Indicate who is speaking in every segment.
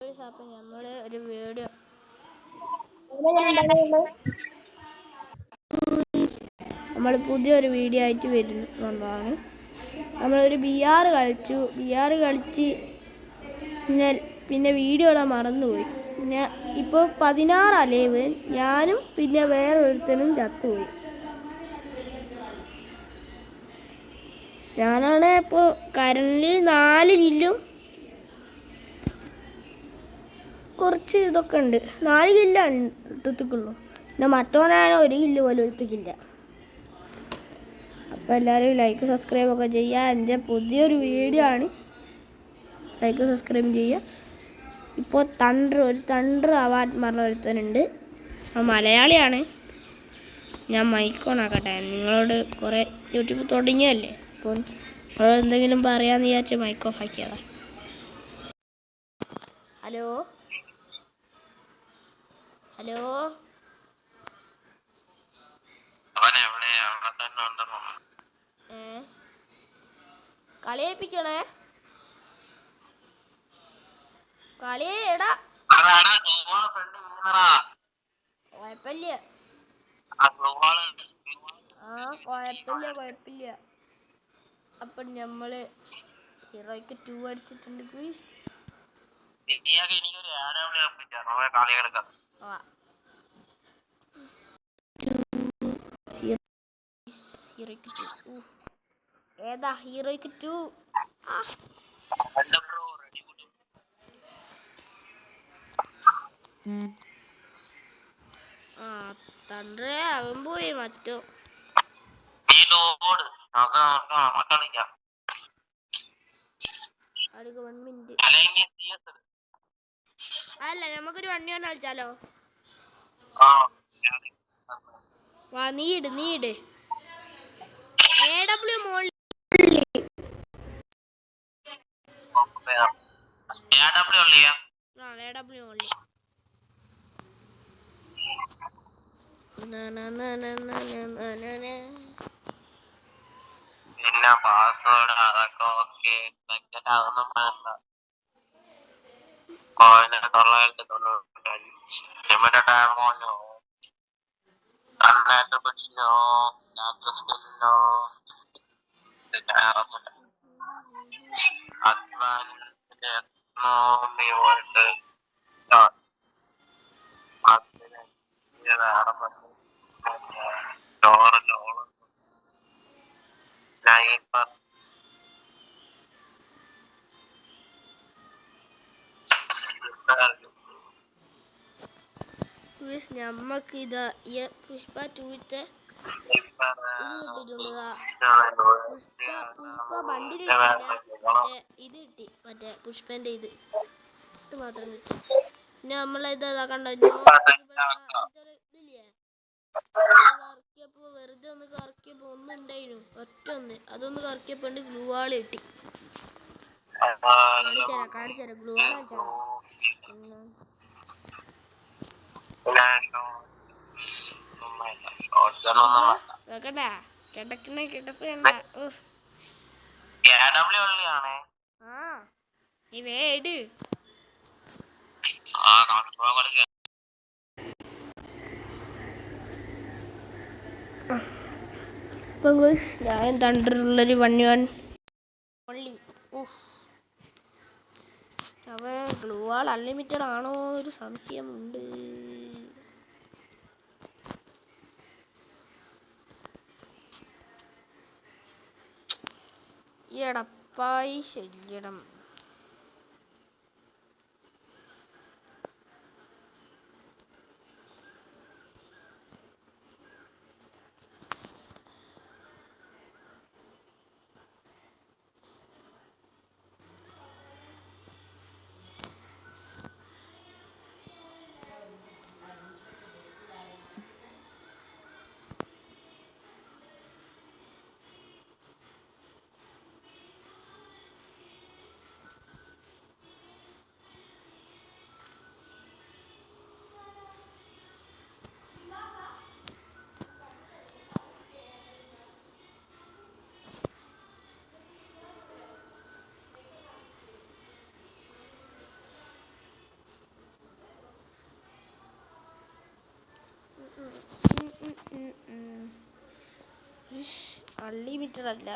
Speaker 1: അപ്പം നമ്മൾ ഒരു വീഡിയോ നമ്മൾ പുതിയൊരു വീഡിയോ ആയിട്ട് വരുന്നതാണ്. നമ്മളൊരു BR കളിച്ച് പിന്നെ വീഡിയോ ഇടാൻ മറന്നുപോയി. പിന്നെ ഇപ്പോൾ 16 ലൈവ്. ഞാനും പിന്നെ വേറൊരുത്തനും ചത്തുപോയി. ഞാനാണ് ഇപ്പോൾ കറന്റ് 4 കില്ലും കുറച്ച് ഇതൊക്കെ ഉണ്ട്. 4 കില്ലാണ് എടുത്തിട്ടുള്ളൂ. പിന്നെ മറ്റവനാണ് 1 കില്ല് പോലും എടുത്തിട്ടില്ല. അപ്പോൾ എല്ലാവരും ലൈക്ക് സബ്സ്ക്രൈബ് ഒക്കെ ചെയ്യുക. എൻ്റെ പുതിയൊരു വീഡിയോ ആണ്. ലൈക്ക് സബ്സ്ക്രൈബ് ചെയ്യുക. ഇപ്പോൾ തണ്ടർ അവാർഡ് പറഞ്ഞ ഒരുത്തനുണ്ട്. മലയാളിയാണ്. ഞാൻ മൈക്ക് ഓൺ ആക്കട്ടെ. നിങ്ങളോട് കുറേ യൂട്യൂബ് തുടങ്ങിയല്ലേ, അപ്പോൾ നിങ്ങളോട് എന്തെങ്കിലും പറയാമെന്ന് വിചാരിച്ച് മൈക്ക് ഓഫ് ആക്കിയതാ. ഹലോ ഹലോ, കളിയേപ്പിക്കണേ, കളിയേടാ. കുഴപ്പമില്ല, കുഴപ്പമില്ല. അപ്പൊ നമ്മള് ഹീറോയ്ക്ക് 2 അടിച്ചിട്ടുണ്ട്. ഏതാ ഹീറോയ്ക്ക് 2? തണ്ടേ അവൻ പോയി. മറ്റോ അടുക്ക 1 മിനിറ്റ്. അല്ല, നമുക്കൊരു 1v1 കളിച്ചാലോ? വാ, നീട് AW മോളിൽ
Speaker 2: പിന്നെ പാസ്വേഡ് അതൊക്കെ ഓക്കെ. അതൊന്നും വേണ്ട. 995 ലിമിറ്റഡ് ആമോനോ, അണ്ണായിട്ട് പിടിച്ചോ, സ്കിന്നോ, അഡ്വാൻസിന്റെ എക്കണോമി വോൾട്ട് സ്നൈപ്പർ
Speaker 1: ഞമ്മക്ക് ഇതാ പുഷ്പ 2ത്തെ പുഷ്പ ബണ്ടിൽ ഇത് കിട്ടി. മറ്റേ പുഷ്പന്റെ ഇത് മാത്രം കിട്ടി. പിന്നെ നമ്മളിത് കണ്ടോ, കറക്കിയപ്പോ വെറുതെ ഒന്ന് കറക്കിയപ്പോ ഒന്നുണ്ടായിരുന്നു, ഒറ്റൊന്ന്. അതൊന്ന് കറക്കിയപ്പോ ഗ്ലൂ വാൾ കിട്ടി. കാണിച്ചരാ ഗ്ലൂ വാൾ കാണിച്ചരാ. നീ വേട്. ഞാൻ തണ്ടിലുള്ളൊരു 1v1 ഓൺലി. അവൻ ഗ്ലൂ വാൾ അൺലിമിറ്റഡ് ആണോ ഒരു സംശയമുണ്ട്. എടപ്പായി ശല്യം. അൺലിമിറ്റഡ് അല്ല,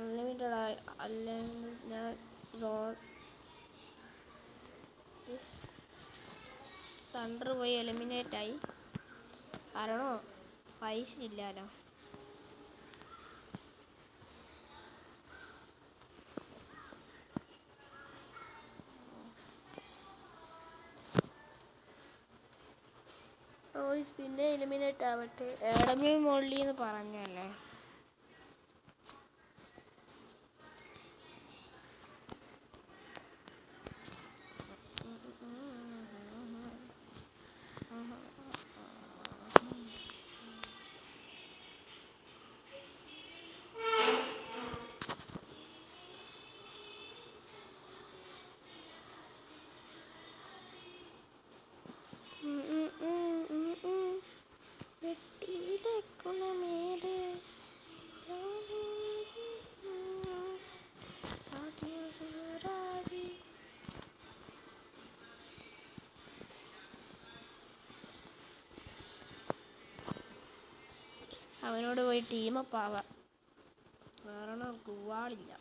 Speaker 1: അൺലിമിറ്റഡ് അല്ലെങ്കിൽ ഞാൻ തണ്ടർ പോയി എലിമിനേറ്റ് ആയി. കാരണോ പൈസ ഇല്ലാലോ. പിന്നെ എലിമിനേറ്റ് ആവട്ടെ. ഏടമിൽ മോളി എന്ന് പറഞ്ഞല്ലേ. അവനോട് പോയി ടീമപ്പ് ആവാം, കാരണം കൂവാളില്ല.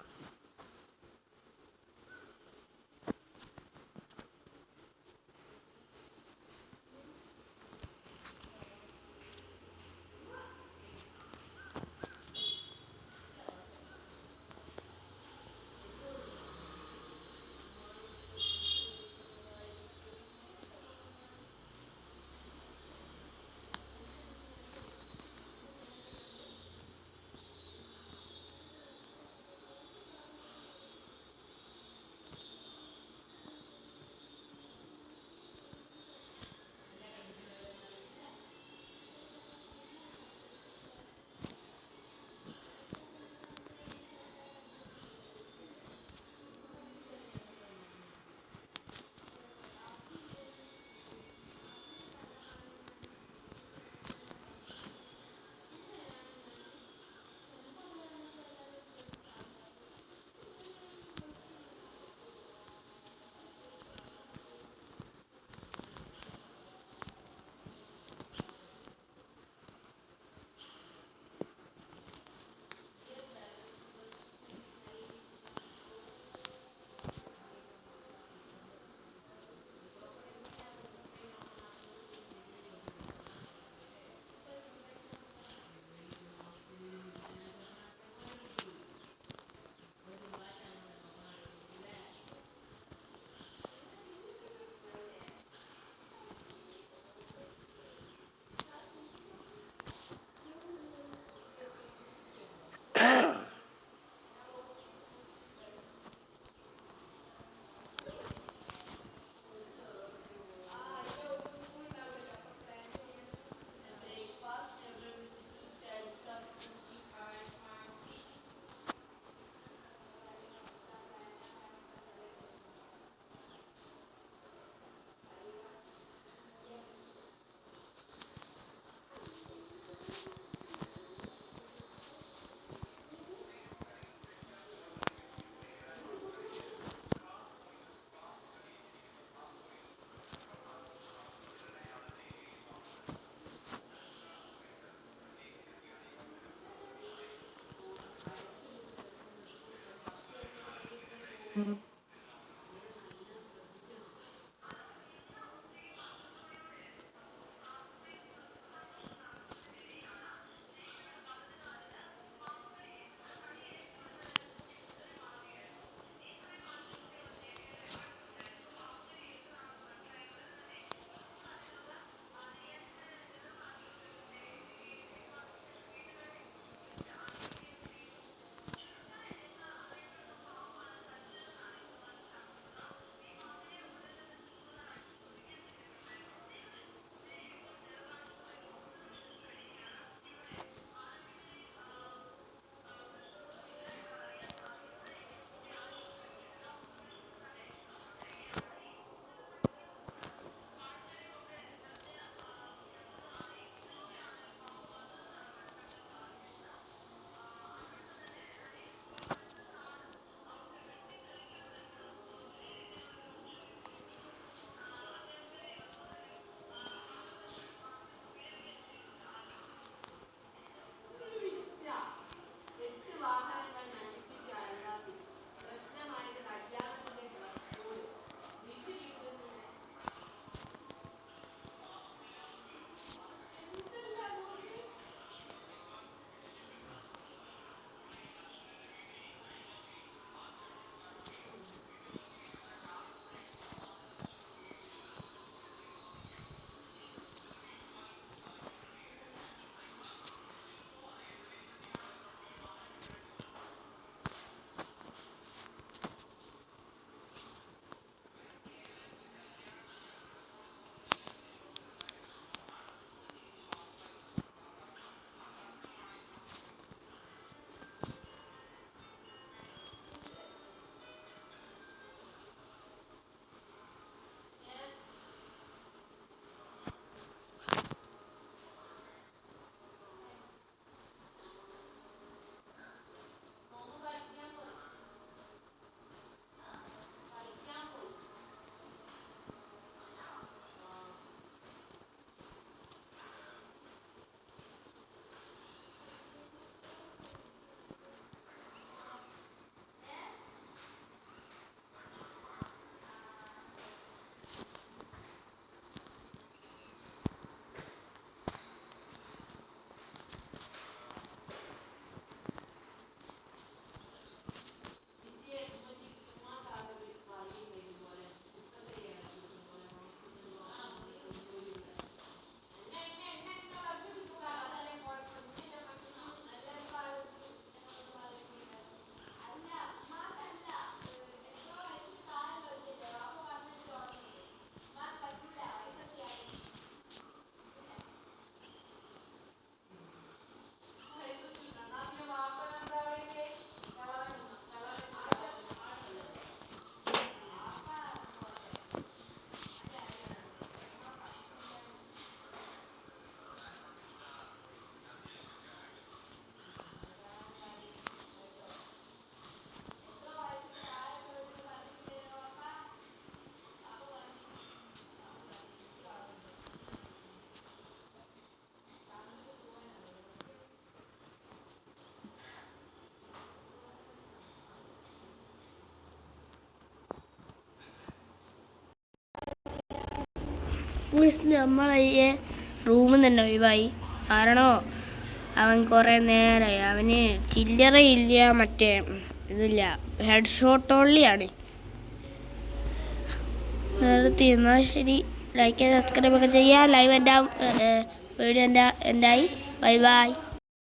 Speaker 1: നമ്മളെ ഈ റൂമിൽ തന്നെ ഒഴിവായി. കാരണോ അവൻ കുറേ നേരമായി, അവന് ചില്ലറയില്ല, മറ്റേ ഇതില്ല, ഹെഡ് ഷോട്ട് ഓൺലിയാണ്. നിർത്തി. എന്നാൽ ശരി, ലൈക്ക് സബ്സ്ക്രൈബ് ഒക്കെ ചെയ്യുക. ലൈവ് എൻ്റെ വീഡിയോ എൻ്റെ ആയി. Bye bye.